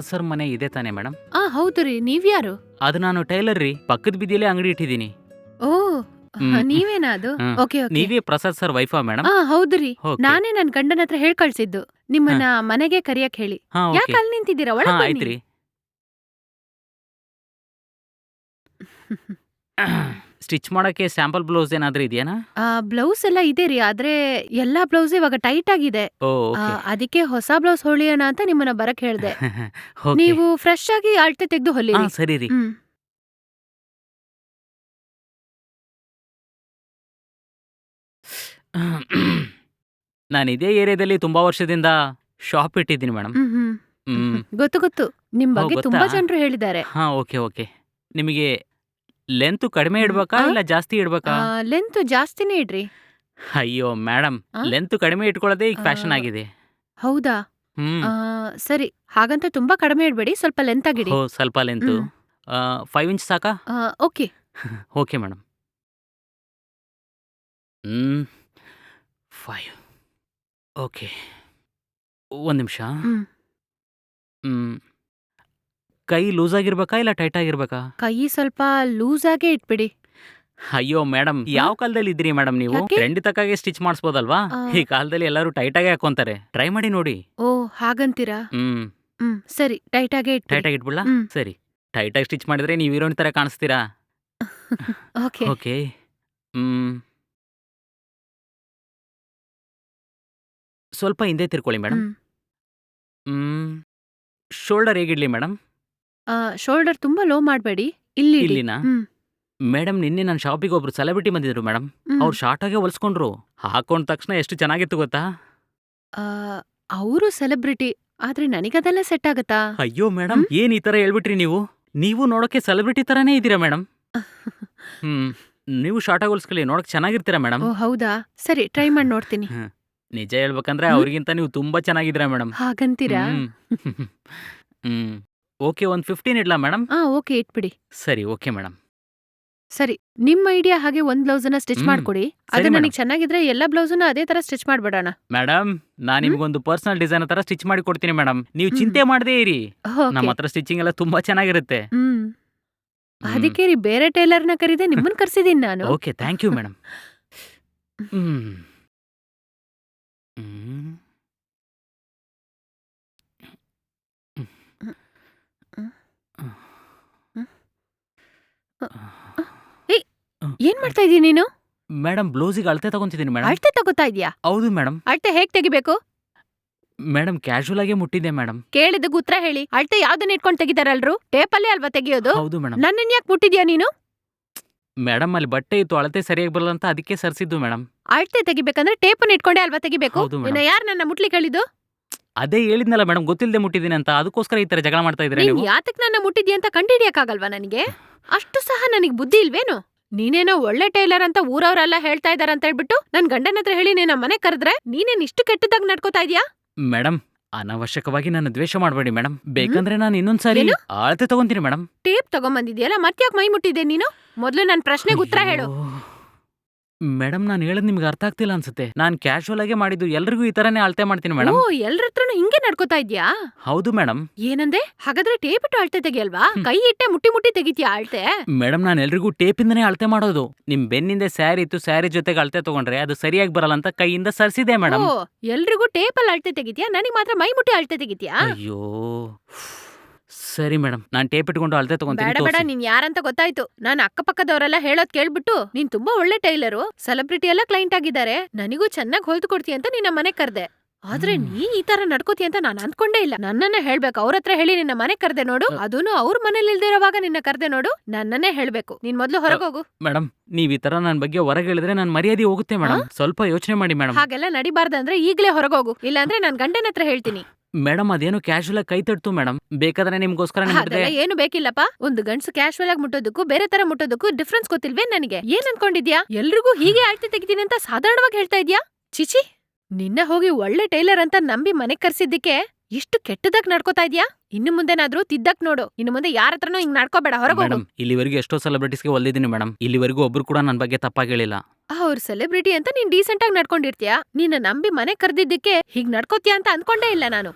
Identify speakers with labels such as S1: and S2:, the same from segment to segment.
S1: Prasad sir ಮನೆ ಇದೆ ತಾನೇ ಮೇಡಮ್?
S2: ಹೌದು ರೀ. ನೀವ್ಯಾರು?
S1: ಅದು ನಾನು ಟೈಲರ್ ರೀ. ಪಕ್ಕದ ಬೀದಿಲೇ ಅಂಗಡಿ ಇಟ್ಟಿದ್ದೀನಿ.
S2: ಓ
S1: ಹ್ಮ್.
S2: ನೀವೇನಾ ಅದು?
S1: ಹ್ಮ್.
S2: Okay okay.
S1: ನೀವೇ ಪ್ರಸಾದ್ ಸರ್ ವೈಫಾ ಮೇಡಮ್?
S2: ಹೌದು ರೀ.
S1: ಓಕೆ.
S2: ನಾನೇ ನನ್ ಗಂಡನ ಹತ್ರ ಹೇಳ್ ಕಳ್ಸಿದ್ದು ನಿಮ್ಮನ್ನ ಮನೆಗೆ ಕರಿಯಕ್ ಹೇಳಿ.
S1: ಹಾ
S2: ಯಾಕೆ
S1: ಓಕೆ.
S2: ಅಲ್ಲಿ ನಿಂತಿದ್ದೀರಾ?
S1: ಹಾ
S2: ಒಳಗ್ ಬನ್ನಿ.
S1: ಆಯ್ತ್ರಿ. ಸ್ಟಿಚ್ ಮಾಡಕ್ಕೆ ಸ್ಯಾಂಪಲ್ ಬ್ಲೌಸ್ ಏನಾದ್ರೂ ಇದೆಯಾ?
S2: ಬ್ಲೌಸ್ ಎಲ್ಲ ಇದೆ ರೀ. ಆದ್ರೆ ಎಲ್ಲಾ ಬ್ಲೌಸ್ ಇವಾಗ ಟೈಟ್ ಆಗಿದೆ.
S1: ಓ ಓಕೆ.
S2: ಅದಕ್ಕೆ ಹೊಸ ಬ್ಲೌಸ್ ಹೊಲಿಯೋಣ ಅಂತ ನಿಮ್ಮನ್ನ ಬರಕ್ ಹೇಳ್ದೆ.
S1: ಓಕೆ.
S2: ನೀವು ಫ್ರೆಶ್ ಆಗಿ ಅಳತೆ ತೆಗ್ದು
S1: ಹಾ
S2: ಹೊಲಿರಿ.
S1: ಸರಿ ರೀ.
S2: ಹ್ಮ್.
S1: ನಾನು ಇದೇ ಏರಿಯಾದಲ್ಲಿ ತುಂಬಾ ವರ್ಷದಿಂದ ಶಾಪ್ ಇಟ್ಟಿದ್ದೀನಿ ಮೇಡಮ್.
S2: ಹ್ಮ್ ಹ್ಮ್.
S1: ಹ್ಮ್.
S2: ಗೊತ್ತು ಗೊತ್ತು. ನಿಮ್
S1: ಓ
S2: ಬಗ್ಗೆ
S1: ಗೊತ್ತಾ?
S2: ತುಂಬಾ ಜನರು ಹೇಳಿದ್ದಾರೆ.
S1: ಹಾ ಓಕೆ ಓಕೆ. ನಿಮಗೆ ಲೆಂತ್ ಕಡಿಮೆ ಇಡ್ಬೇಕಾ
S2: ಆ?
S1: ಇಲ್ಲ ಜಾಸ್ತಿ ಇಡ್ಬೇಕಾ?
S2: ಲೆಂತ್ ಜಾಸ್ತಿನೇ ಇಡ್ರಿ.
S1: ಅಯ್ಯೋ ಮೇಡಮ್,
S2: ಆ?
S1: ಲೆಂತ್ ಕಡಿಮೆ ಇಟ್ಕೊಳ್ಳೋದೇ ಈಗ ಫ್ಯಾಷನ್
S2: ಆ,
S1: ಆಗಿದೆ.
S2: ಹೌದಾ?
S1: ಹ್ಮ್.
S2: ಸರಿ. ಹಾಗಂತ ತುಂಬಾ ಕಡಿಮೆ ಇಡ್ಬೇಡಿ. ಸ್ವಲ್ಪ ಲೆಂತ್ ಆಗಿಡಿ.
S1: ಹೋ ಸ್ವಲ್ಪ ಲೆಂತು.
S2: ಹ್ಮ್.
S1: 5 ಇಂಚ್ ಸಾಕಾ?
S2: ಓಕೆ.
S1: Okay madam. ಹ್ಮ್ 5. ಓಕೆ. ಒಂದು ನಿಮಿಷ.
S2: ಹ್ಮ್.
S1: ಹ್ಮ್. ಕೈ ಲೂಸ್ ಆಗಿರ್ಬೇಕಾ ಇಲ್ಲ ಟೈಟ್ ಆಗಿರ್ಬೇಕಾ?
S2: ಕೈ ಸ್ವಲ್ಪ ಲೂಸ್ ಆಗೇ ಇಟ್ಬಿಡಿ.
S1: ಅಯ್ಯೋ ಮೇಡಮ್, ಯಾವ ಕಾಲದಲ್ಲಿ ಇದ್ದೀರಿ ಮೇಡಮ್ ನೀವು?
S2: ಯಾಕೆ?
S1: ಟ್ರೆಂಡ್ ತಕ್ಕಾಗೆ ಸ್ಟಿಚ್ ಮಾಡಿಸ್ಬೋದಲ್ವಾ?
S2: ಆ,
S1: ಈ ಕಾಲದಲ್ಲಿ ಎಲ್ಲರೂ ಟೈಟ್ ಆಗೇ ಹಾಕೊಂತಾರೆ. ಟ್ರೈ ಮಾಡಿ ನೋಡಿ.
S2: ಓ ಹಾಗಂತೀರಾ?
S1: ಹ್ಮ್.
S2: ಸರಿ. ಟೈಟ್ ಆಗೇ ಇಟ್ಬಿಡಿ.
S1: ಟೈಟ್ ಆಗಿ ಇಟ್ಬಿಡ್ಲಾ?
S2: ಹ್ಮ್.
S1: ಸರಿ. ಟೈಟ್ ಆಗಿ ಸ್ಟಿಚ್ ಮಾಡಿದ್ರೆ ನೀವು ಹೀರೋಯಿನ್ ತರ ಕಾಣಿಸ್ತೀರಾ.
S2: ಓಕೆ.
S1: ಓಕೆ. ಹ್ಮ್. ಸ್ವಲ್ಪ ಹಿಂದೆ ತಿರ್ಕೊಳ್ಳಿ ಮೇಡಮ್.
S2: ಹ್ಮ್.
S1: ಹ್ಮ್. ಶೋಲ್ಡರ್ ಹೇಗಿಡ್ಲಿ ಮೇಡಮ್?
S2: ಶೋಲ್ಡರ್ ತುಂಬಾ ಲೋ ಮಾಡಬೇಡಿ. ಇಲ್ಲಿ ಇಡಿ.
S1: ಇಲ್ಲಿನಾ?
S2: ಹ್ಮ್.
S1: ಮೇಡಮ್ ನಿನ್ನೆ ನನ್ನ ಶಾಪಿಗೆ ಒಬ್ರು ಸೆಲೆಬ್ರಿಟಿ ಬಂದಿದ್ರು ಮೇಡಮ್.
S2: ಹ್ಮ್.
S1: ಅವ್ರು ಶಾರ್ಟಾಗೆ ಹೊಲ್ಸ್ಕೊಂಡ್ರು. ಹಾಕೊಂಡ ತಕ್ಷಣ ಎಷ್ಟು ಚೆನ್ನಾಗಿತ್ತು ಗೊತ್ತಾ?
S2: ಅವರು ಸೆಲೆಬ್ರಿಟಿ. ಆದ್ರೆ ನನಗದೆಲ್ಲ ಸೆಟ್ ಆಗತ್ತಾ?
S1: ಅಯ್ಯೋ ಮೇಡಮ್, ಏನ್ ಈ ತರ ಹೇಳ್ಬಿಟ್ರಿ ನೀವು? ನೀವು ನೋಡೋಕೆ ಸೆಲೆಬ್ರಿಟಿ ತರಾನೇ ಇದ್ದೀರಾ ಮೇಡಮ್. ಹ್ಮ್. ನೀವು ಶಾರ್ಟಾಗಿ ಹೊಲ್ಸ್ಕೊಳ್ಳಿ, ನೋಡಕ್ ಚೆನ್ನಾಗಿರ್ತೀರಾ ಮೇಡಮ್.
S2: ಓ ಹೌದಾ? ಸರಿ. ಟ್ರೈ ಮಾಡಿ ನೋಡ್ತೀನಿ.
S1: ನಿಜ ಹೇಳ್ಬೇಕಂದ್ರೆ
S2: ಹ್ಮ್.
S1: ಅವ್ರಿಗಿಂತ ನೀವು ತುಂಬಾ ಚೆನ್ನಾಗಿದ್ದೀರಾ ಮೇಡಮ್.
S2: ಹಾಗಂತೀರಾ?
S1: ಹ್ಮ್. ಹ್ಮ್. ಓಕೆ, ಒಂದು 15 ಇಡ್ಲಾ ಮೇಡಮ್?
S2: ಓಕೆ ಇಟ್ಬಿಡಿ.
S1: ಸರಿ ಓಕೆ ಮೇಡಮ್.
S2: ಸರಿ. ನಿಮ್ ಐಡಿಯಾ ಹಾಗೆ ಒಂದ್ ಬ್ಲೌಸನ್ನ ಸ್ಟಿಚ್
S1: ಹ್ಮ್.
S2: ಮಾಡ್ಕೊಡಿ.
S1: ಸರಿ
S2: ಅದು
S1: ಮೇಡಮ್.
S2: ನನಗ್ ಚೆನ್ನಾಗಿದ್ರೆ ಎಲ್ಲಾ ಬ್ಲೌಸನ್ನ ಅದೇ ತರ ಸ್ಟಿಚ್ ಮಾಡ್ಬಿಡೋಣ.
S1: ಮೇಡಮ್, ನಾನು
S2: ಹ್ಮ್.
S1: ನಿಮ್ಗೊಂದು ಪರ್ಸನಲ್ ಡಿಸೈನ್ ತರ ಸ್ಟಿಚ್ ಮಾಡಿ ಕೊಡ್ತೀನಿ ಮೇಡಮ್. ನೀವು
S2: ಹ್ಮ್.
S1: ಚಿಂತೆ ಮಾಡದೇ ಇರಿ. ನಮ್ಮ
S2: ಓಕೆ.
S1: ಹತ್ರ ಸ್ಟಿಚಿಂಗ್ ಎಲ್ಲ ತುಂಬಾ ಚೆನ್ನಾಗಿರುತ್ತೆ.
S2: ಹ್ಮ್.
S1: ಹ್ಮ್.
S2: ಅದಕ್ಕೆ ರೀ ಬೇರೆ ಟೈಲರ್ನ ಕರೀದೆ ನಿಮ್ಮನ್ ಕರ್ಸಿದೀನಿ ನಾನು.
S1: Okay, thank you madam. ಹ್ಮ್. ಹ್ಮ್.
S2: ಏಯ್, ಏನ್ ಮಾಡ್ತಾ ಇದೀಯ ನೀನು?
S1: ಮೇಡಮ್, ಬ್ಲೌಸಿಗೆ ಅಳತೆ ತಗೊಂತಿದ್ದೀನಿ ಮೇಡಮ್.
S2: ಅಳತೆ ತಗೋತಾ ಇದ್ಯಾ?
S1: ಹೌದು ಮೇಡಮ್.
S2: ಅಳತೆ ಹೇಗ್ ತೆಗಿಬೇಕು?
S1: ಮೇಡಮ್, ಕ್ಯಾಶುವಲ್ ಆಗಿ ಮುಟ್ಟಿದ್ದೆ ಮೇಡಮ್.
S2: ಕೇಳಿದ್ದಕ್ಕೆ ಉತ್ತರ ಹೇಳಿ. ಅಳತೆ ಯಾವ್ದನ್ನ ಇಟ್ಕೊಂಡ್ ತೆಗಿತಾರಲ್ರು? ಟೇಪಲ್ಲೇ ಅಲ್ವಾ ತೆಗಿಯೋದು?
S1: ಹೌದು ಮೇಡಮ್.
S2: ನನ್ನನ್ ಯಾಕೆ ಮುಟ್ಟಿದ್ಯಾ ನೀನು?
S1: ಮೇಡಮ್, ಅಲ್ಲಿ ಬಟ್ಟೆ ಇತ್ತು, ಅಳತೆ ಸರಿಯಾಗಿ ಬರಲ್ಲ ಅಂತ ಅದಕ್ಕೆ ಸರಿಸಿದ್ದು ಮೇಡಮ್.
S2: ಅಳತೆ ತೆಗಿಬೇಕಂದ್ರೆ ಟೇಪನ್ನ ಇಟ್ಕೊಂಡೇ ಅಲ್ವಾ ತೆಗಿಬೇಕು?
S1: ಹೌದು
S2: ಇನ್ನ
S1: ಮೇಡಮ್.
S2: ಯಾರು ನನ್ನ ಮುಟ್ಲಿಕ್ಕೆ ಹೇಳಿದ್ದು?
S1: ಅದೇ ಹೇಳಿದ್ನಲ್ಲ ಮೇಡಮ್, ಗೊತ್ತಿಲ್ಲದೆ ಮುಟ್ಟಿದ್ದೀನಿ ಅಂತ. ಅದಕ್ಕೋಸ್ಕರ ಈ ತರ ಜಗಳ ಮಾಡ್ತಾ ಇದ್ದೀರಾ
S2: ನೀನ್
S1: ನೀವು?
S2: ಯಾತಕ್ ನನ್ನ ಮುಟ್ಟಿದ್ಯಾ ಅಂತ ಕಂಡಿಡಿಯಕ್ಕಾಗಲ್ವಾ ನನಗೆ? ಅಷ್ಟು ಸಹ ನನಗ್ ಬುದ್ಧಿ ಇಲ್ವೇನು? ನೀನೇನೋ ಒಳ್ಳೆ ಟೈಲರ್ ಅಂತ ಊರವ್ರೆಲ್ಲ ಹೇಳ್ತಾ ಇದಾರ ಅಂತ ಹೇಳ್ಬಿಟ್ಟು ನನ್ ಗಂಡನ ಹತ್ರ ಹೇಳಿ ನಿನ್ನ ಮನೆ ಕರೆದ್ರೆ ನೀನೇನ್ ಇಷ್ಟು ಕೆಟ್ಟದಾಗ ನಡ್ಕೋತಾ ಇದ್ಯಾ?
S1: ಮೇಡಮ್, ಅನಾವಶ್ಯಕವಾಗಿ ನನ್ನ ದ್ವೇಷ ಮಾಡಬೇಡಿ ಮೇಡಮ್. ಬೇಕಂದ್ರೆ ನಾನು ಇನ್ನೊಂದ್ಸಾರಿ
S2: ಏನು?
S1: ಅಳತೆ ತಗೊಂತೀನಿ ಮೇಡಮ್.
S2: ಟೇಪ್ ತಗೊಂಬಂದಿದ್ಯಲ್ಲ, ಮತ್ತ್ಯಾಕ್ ಮೈ ಮುಟ್ಟಿದ್ದೆ ನೀನು? ಮೊದ್ಲು ನನ್ ಪ್ರಶ್ನೆಗೆ ಉತ್ತರ ಹೇಳು.
S1: ಮೇಡಮ್, ನಾನು ಹೇಳದ್ ನಿಮ್ಗೆ ಅರ್ಥ ಆಗ್ತಿಲ್ಲ ಅನ್ಸುತ್ತೆ. ನಾನು ಕ್ಯಾಶುವಲ್ ಆಗೇ ಮಾಡಿದ್ದು. ಎಲ್ರಿಗೂ ಈ ತರನೇ ಅಳತೆ ಮಾಡ್ತೀನಿ ಮೇಡಮ್.
S2: ಓ, ಎಲ್ರತ್ರನು ಹಿಂಗೆ ನಡ್ಕೋತಾ ಇದ್ಯಾ?
S1: ಹೌದು ಮೇಡಮ್.
S2: ಏನಂದೆ? ಹಾಗಾದ್ರೆ ಟೇಪ್ ಇಟ್ಟು ಅಳತೆ ತೆಗಿಯಲ್ವಾ? ಕೈ ಇಟ್ಟೆ ಮುಟ್ಟಿ ಮುಟ್ಟಿ ತೆಗಿತೀಯಾ ಅಳತೆ?
S1: ಮೇಡಮ್, ನಾನು ಎಲ್ರಿಗೂ ಟೇಪಿಂದನೇ ಅಳತೆ ಮಾಡೋದು. ನಿಮ್ ಬೆನ್ನಿಂದ ಸ್ಯಾರಿ ಇತ್ತು, ಸ್ಯಾರಿ ಜೊತೆಗೆ ಅಳತೆ ತಗೊಂಡ್ರೆ ಅದು ಸರಿಯಾಗಿ ಬರಲ್ಲ ಅಂತ ಕೈಯಿಂದ ಸರಿಸಿದೆ ಮೇಡಮ್.
S2: ಓ, ಎಲ್ರಿಗೂ ಟೇಪಲ್ಲಿ ಅಳತೆ ತೆಗಿತೀಯಾ, ನನಗ್ ಮಾತ್ರ ಮೈ ಮುಟ್ಟಿ ಅಳತೆ ತೆಗಿತೀಯಾ?
S1: ಅಯ್ಯೋ, ಸರಿ ಮೇಡಮ್, ನಾನು ಟೇಪ್ ಇಟ್ಕೊಂಡು ಅಳತೆ ತಗೊಂತೀನಿ.
S2: ಬೇಡ ಬೇಡ, ನೀನ್ ಯಾರಂತ ಗೊತ್ತಾಯ್ತು. ನಾನು ಅಕ್ಕಪಕ್ಕದವರೆಲ್ಲ ಹೇಳೋದ್ ಕೇಳ್ಬಿಟ್ಟು ನೀನ್ ತುಂಬಾ ಒಳ್ಳೆ ಟೈಲರು, ಸೆಲೆಬ್ರಿಟಿ ಎಲ್ಲ ಕ್ಲೈಂಟ್ ಆಗಿದ್ದಾರೆ, ನನಗೂ ಚೆನ್ನಾಗಿ ಹೊಲ್ದು ಕೊಡ್ತೀಯ ಅಂತ ನಿನ್ನ ಮನೆ ಕರ್ದೆ. ಆದ್ರೆ ನೀ ಈ ತರ ನಡ್ಕೋತಿ ಅಂತ ನಾನು ಅನ್ಕೊಂಡೇ ಇಲ್ಲ. ನನ್ನನ್ನೇ ಹೇಳ್ಬೇಕು. ಅವ್ರ ಹತ್ರ ಹೇಳಿ ನಿನ್ನ ಮನೆ ಕರ್ದೆ ನೋಡು. ಅದೂನು ಅವ್ರ ಮನೇಲಿ ಇಲ್ದಿರೋವಾಗ ನಿನ್ನ ಕರ್ದೆ ನೋಡು. ನನ್ನನ್ನೇ ಹೇಳ್ಬೇಕು. ನೀನ್ ಮೊದ್ಲು ಹೊರಗೋಗು.
S1: ಮೇಡಮ್, ನೀವ್ ಈ ತರ ನನ್ನ ಬಗ್ಗೆ ಹೊರಗೆ ಹೇಳಿದ್ರೆ ನನ್ನ ಮರ್ಯಾದೆ ಹೋಗುತ್ತೆ ಮೇಡಮ್. ಸ್ವಲ್ಪ ಯೋಚನೆ ಮಾಡಿ ಮೇಡಮ್.
S2: ಹಾಗೆಲ್ಲ ನಡಿಬಾರ್ದಂದ್ರೆ ಈಗ್ಲೇ ಹೊರಗೋಗು, ಇಲ್ಲಾಂದ್ರೆ ನಾನ್ ಗಂಡನ ಹತ್ರ ಹೇಳ್ತೀನಿ.
S1: ಮೇಡಮ್, ಅದೇನೋ ಕ್ಯಾಶುವಲ್ ಆಗಿ ಕೈ ತಡ್ತು ಮೇಡಮ್. ಬೇಕಾದ್ರೆ ನಿಮ್ಗೋಸ್ಕರ
S2: ಅದೆಲ್ಲ ಏನು ಬೇಕಿಲ್ಲಪ್ಪ. ಒಂದು ಗಂಡ್ಸು ಕ್ಯಾಶುವಲ್ ಆಗಿ ಮುಟ್ಟೋದಕ್ಕೂ ಬೇರೆ ತರ ಮುಟ್ಟೋದಕ್ಕೂ ಡಿಫ್ರೆನ್ಸ್ ಗೊತ್ತಿಲ್ವೇ ನನಗೆ? ಏನ್ ಅನ್ಕೊಂಡಿದ್ಯಾ? ಎಲ್ರಿಗೂ ಹೀಗೆ ಅಳತೆ ತೆಗಿತೀನಿ ಅಂತ ಸಾಧಾರಣವಾಗಿ ಹೇಳ್ತಾ ಇದ್ಯಾ? ಚಿಚಿ, ನಿನ್ನ ಹೋಗಿ ಒಳ್ಳೆ ಟೈಲರ್ ಅಂತ ನಂಬಿ ಮನೆಗ್ ಕರ್ಸಿದ್ದಕ್ಕೆ ಎಷ್ಟು ಕೆಟ್ಟದಾಗ್ ನಡ್ಕೋತಾ ಇದ್ಯಾ? ಇನ್ನು ಮುಂದೆನಾದ್ರೂ ತಿದ್ದಕ್ ನೋಡು. ಇನ್ನು ಮುಂದೆ ಯಾರ ಹತ್ರನೂ ಹಿಂಗ್ ನಡ್ಕೋಬೇಡ, ಹೊರಗೋಗು.
S1: ಮೇಡಮ್, ಇಲ್ಲಿವರೆಗೂ ಎಷ್ಟೋ ಸೆಲೆಬ್ರಿಟೀಸ್ಗೆ ಹೊಲ್ದಿದ್ದೀನಿ ಮೇಡಮ್. ಇಲ್ಲಿವರೆಗೂ ಒಬ್ರು ಕೂಡ ನನ್ನ ಬಗ್ಗೆ ತಪ್ಪಾಗಿ ಹೇಳಿಲ್ಲ.
S2: ಅವ್ರ ಸೆಲೆಬ್ರಿಟಿ ಅಂತ ನೀನ್ ಡೀಸೆಂಟ್ ಆಗಿ ನಡ್ಕೊಂಡಿರ್ತೀಯ. ನಿನ್ನ ನಂಬಿ ಮನೆ ಕರ್ದಿದ್ದಕ್ಕೆ ಹೀಗ್ ನಡ್ಕೋತೀಯ ಅಂತ ಅನ್ಕೊಂಡೇ ಇಲ್ಲ ನಾನು.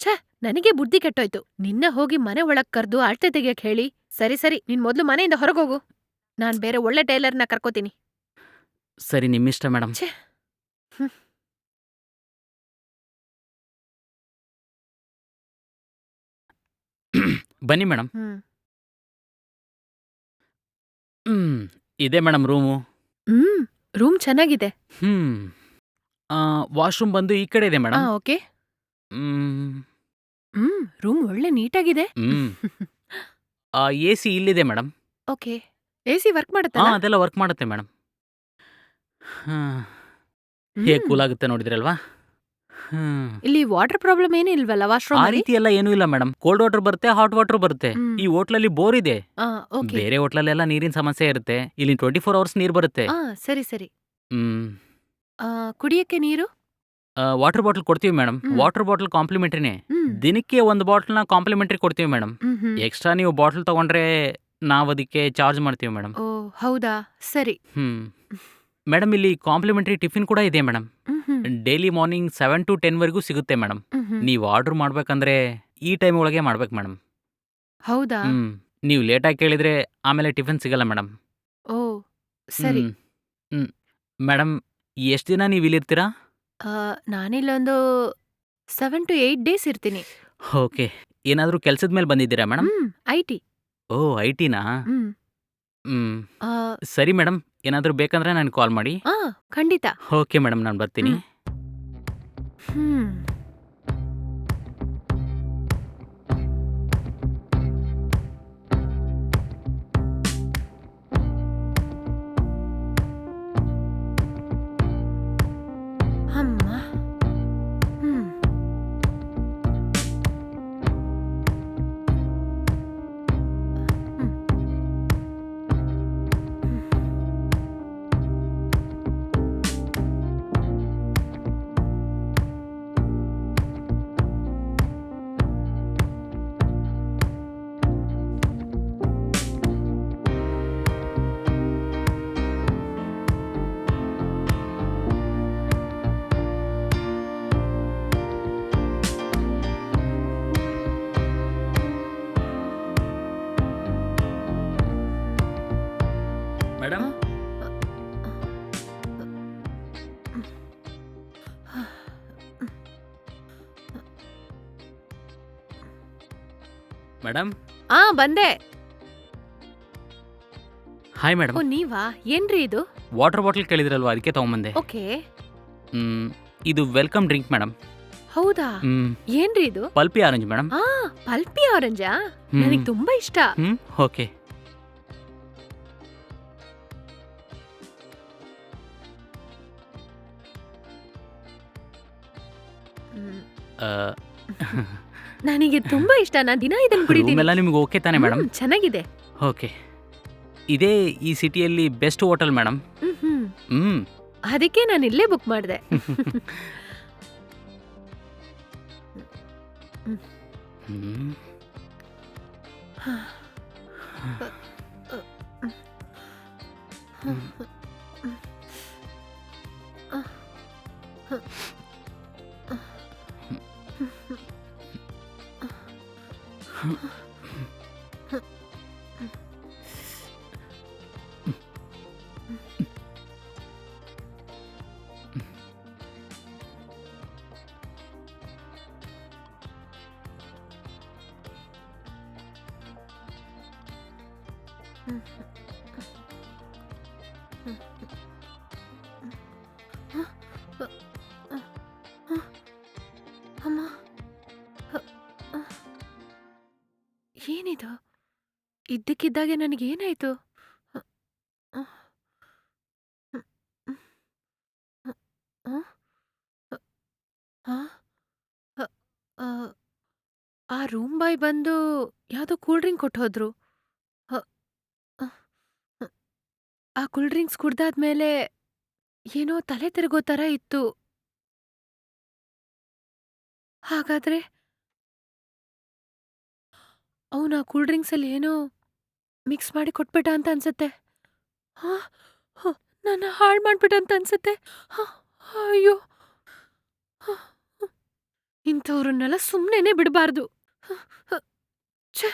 S2: ಛೇ, ನನಗೆ ಬುದ್ಧಿ ಕೆಟ್ಟೋಯ್ತು. ನಿನ್ನ ಹೋಗಿ ಮನೆ ಒಳಗ್ ಕರ್ದು ಅಳತೆ ತೆಗಿಯಕ್ ಹೇಳಿ. ಸರಿ ಸರಿ, ನೀನ್ ಮೊದ್ಲು ಮನೆಯಿಂದ ಹೊರಗೋಗು. ನಾನ್ ಬೇರೆ ಒಳ್ಳೆ ಟೈಲರ್‌ನ ಕರ್ಕೋತೀನಿ.
S1: ಸರಿ, ನಿಮ್ಮಿಷ್ಟ ಮೇಡಮ್.
S2: ಛೆ! ಹ್ಮ್.
S1: ಬನ್ನಿ ಮೇಡಮ್.
S2: ಹ್ಮ್.
S1: ಹ್ಮ್. ಇದೆ ಮೇಡಮ್ ರೂಮು.
S2: ಹ್ಮ್. ರೂಮ್ ಚೆನ್ನಾಗಿದೆ.
S1: ಹ್ಮ್. ವಾಶ್‌ರೂಮ್ ಬಂದು ಈ ಕಡೆ ಇದೆ ಮೇಡಮ್.
S2: ಓಕೆ.
S1: ಹ್ಮ್.
S2: ರೂಮ್ ಒಳ್ಳೆ ನೀಟಾಗಿದೆ.
S1: ಹ್ಮ್. ಎಸಿ ಇಲ್ಲಿದೆ ಮೇಡಮ್.
S2: ಓಕೆ. ಎಸಿ ವರ್ಕ್ ಮಾಡುತ್ತಲ್ಲ?
S1: ಅದೆಲ್ಲ ವರ್ಕ್ ಮಾಡುತ್ತೆ ಮೇಡಮ್. ಹೇಗೆ
S2: ಹ್ಮ್.
S1: ಕೂಲ್ ಆಗುತ್ತೆ ನೋಡಿದ್ರಲ್ವಾ? ಹ್ಮ್.
S2: ಇಲ್ಲಿ ವಾಟರ್ ಪ್ರಾಬ್ಲಮ್ ಏನು ಇಲ್ವಲ್ಲ
S1: ಆ
S2: ವಾಶ್‌ರೂಮಲ್ಲಿ?
S1: ರೀತಿ ಎಲ್ಲ ಏನೂ ಇಲ್ಲ ಮೇಡಮ್. ಕೋಲ್ಡ್ ವಾಟರ್ ಬರುತ್ತೆ, ಹಾಟ್ ವಾಟರ್ ಬರುತ್ತೆ.
S2: ಹ್ಮ್.
S1: ಈ ಹೋಟ್ಲಲ್ಲಿ ಬೋರ್ ಇದೆ.
S2: ಓಕೆ.
S1: ಬೇರೆ ಹೋಟ್ಲಲ್ಲೆಲ್ಲ ನೀರಿನ ಸಮಸ್ಯೆ ಇರುತ್ತೆ. ಇಲ್ಲಿ 24 ಅವರ್ಸ್ ನೀರು ಬರುತ್ತೆ.
S2: ಸರಿ ಸರಿ.
S1: ಹ್ಮ್.
S2: ಕುಡಿಯಕ್ಕೆ ನೀರು?
S1: ವಾಟರ್ ಬಾಟಲ್ ಕೊಡ್ತೀವಿ ಮೇಡಮ್.
S2: ಹ್ಮ್.
S1: ವಾಟರ್ ಬಾಟಲ್ ಕಾಂಪ್ಲಿಮೆಂಟ್ರಿನೇ.
S2: ಹ್ಮ್.
S1: ದಿನಕ್ಕೆ 1 ಬಾಟಲ್‌ನ ಕಾಂಪ್ಲಿಮೆಂಟ್ರಿ ಕೊಡ್ತೀವಿ ಮೇಡಮ್.
S2: ಹ್ಮ್.
S1: ಎಕ್ಸ್ಟ್ರಾ ನೀವು ಬಾಟಲ್ ತಗೊಂಡ್ರೆ ನಾವದಕ್ಕೆ ಚಾರ್ಜ್ ಮಾಡ್ತೀವಿ ಮೇಡಮ್.
S2: ಓಹ್! ಹೌದಾ? ಸರಿ.
S1: ಹ್ಮ್. ಮೇಡಮ್ ಇಲ್ಲಿ ಕಾಂಪ್ಲಿಮೆಂಟ್ರಿ ಟಿಫಿನ್ ಕೂಡ ಇದೆ ಮೇಡಮ್. ಡೈಲಿ ಮಾರ್ನಿಂಗ್ 7 ಟು 10 ವರೆಗೂ ಸಿಗುತ್ತೆ ಮೇಡಮ್. ನೀವು ಆರ್ಡರ್ ಮಾಡ್ಬೇಕಂದ್ರೆ ಈ ಟೈಮ್ ಒಳಗೆ ಮಾಡ್ಬೇಕು ಮೇಡಮ್.
S2: ಹೌದಾ?
S1: ನೀವು ಲೇಟಾಗಿ ಕೇಳಿದ್ರೆ ಆಮೇಲೆ ಟಿಫಿನ್ ಸಿಗಲ್ಲ ಮೇಡಮ್.
S2: ಓಹ್! ಸರಿ.
S1: ಮೇಡಮ್, ಎಷ್ಟು ದಿನ ನೀವು ಇಲ್ಲಿರ್ತೀರಾ?
S2: ನಾನಿಲ್ಲೊಂದು 7 ಟು 8 ಡೇಸ್ ಇರ್ತೀನಿ.
S1: ಓಕೆ. ಏನಾದರೂ ಕೆಲಸದ ಮೇಲೆ ಬಂದಿದ್ದೀರಾ ಮೇಡಮ್?
S2: ಐಟಿ.
S1: ಓಹ್! ಐಟಿನಾ?
S2: ಹ್ಮ್.
S1: ಹ್ಮ್.
S2: ಆ,
S1: ಸರಿ ಮೇಡಮ್, ಏನಾದರೂ ಬೇಕಂದ್ರೆ ನನಗೆ ಕಾಲ್ ಮಾಡಿ.
S2: ಆ, ಖಂಡಿತ.
S1: ಓಕೆ ಮೇಡಮ್, ನಾನು ಬರ್ತೀನಿ.
S2: ಹ್ಮ್. ಅಮ್ಮ. ಹ್ಮ್. ಹ್ಮ್.
S1: Madam, madam.
S2: ಬಂದೆ.
S1: Hi madam.
S2: ಓ, ನೀವಾ? ಏನ್ರಿ ಇದು?
S1: ವಾಟರ್ ಬಾಟಲ್ ಕೇಳಿದ್ರಲ್ವಾ, ಅದಕ್ಕೆ ತಗೊಂಬಂದೆ.
S2: ಓಕೆ.
S1: ಇದು ವೆಲ್ಕಮ್ ಡ್ರಿಂಕ್ ಮೇಡಮ್.
S2: ಹೌದಾ? ಏನ್ರಿ ಇದು?
S1: Pulpy orange madam.
S2: ಪಲ್ಪಿ ಆರೆಂಜಾ? ನನಗೆ ತುಂಬಾ ಇಷ್ಟ.
S1: ಓಕೆ.
S2: ನನಗೆ ತುಂಬಾ ಇಷ್ಟ. ನಾನು ದಿನ ಇದನ್ನ ಕುಡಿತೀನಿ.
S1: ರೂಮೆಲ್ಲ ನಿಮ್ಗೆ ಓಕೆ ತಾನೆ ಮೇಡಮ್?
S2: ಚೆನ್ನಾಗಿದೆ.
S1: ಓಕೆ. ಇದೇ ಈ ಸಿಟಿಯಲ್ಲಿ ಬೆಸ್ಟ್ ಹೋಟೆಲ್ ಮೇಡಮ್.
S2: ಅದಕ್ಕೆ ನಾನು ಇಲ್ಲೇ ಬುಕ್ ಮಾಡಿದೆ. ಅಮ್ಮ, ಏನಿದು? ಇದ್ದಕ್ಕಿದ್ದಾಗೆ ನನಗೇನಾಯ್ತು? ಆ ರೂಮ್ ಬಾಯ್ ಬಂದು ಯಾವ್ದೋ ಕೂಲ್ ಡ್ರಿಂಕ್ ಕೊಟ್ಟು ಹೋದ್ರು. ಆ ಕೂಲ್ ಡ್ರಿಂಕ್ಸ್ ಕುಡ್ದಾದ್ಮೇಲೆ ಏನೋ ತಲೆ ತಿರುಗೋ ತರ ಇತ್ತು. ಹಾಗಾದ್ರೆ ಅವನು ಆ ಕೂಲ್ ಡ್ರಿಂಕ್ಸಲ್ಲಿ ಏನೋ ಮಿಕ್ಸ್ ಮಾಡಿ ಕೊಟ್ಬಿಟ್ಟ ಅಂತ ಅನ್ಸತ್ತೆ. ನನ್ನ ಹಾಳು ಮಾಡ್ಬಿಟ್ಟ ಅಂತ ಅನ್ಸತ್ತೆ. ಅಯ್ಯೋ. ಇಂಥವ್ರನ್ನೆಲ್ಲ ಸುಮ್ನೆನೆ ಬಿಡ್ಬಾರ್ದು. ಛೆ!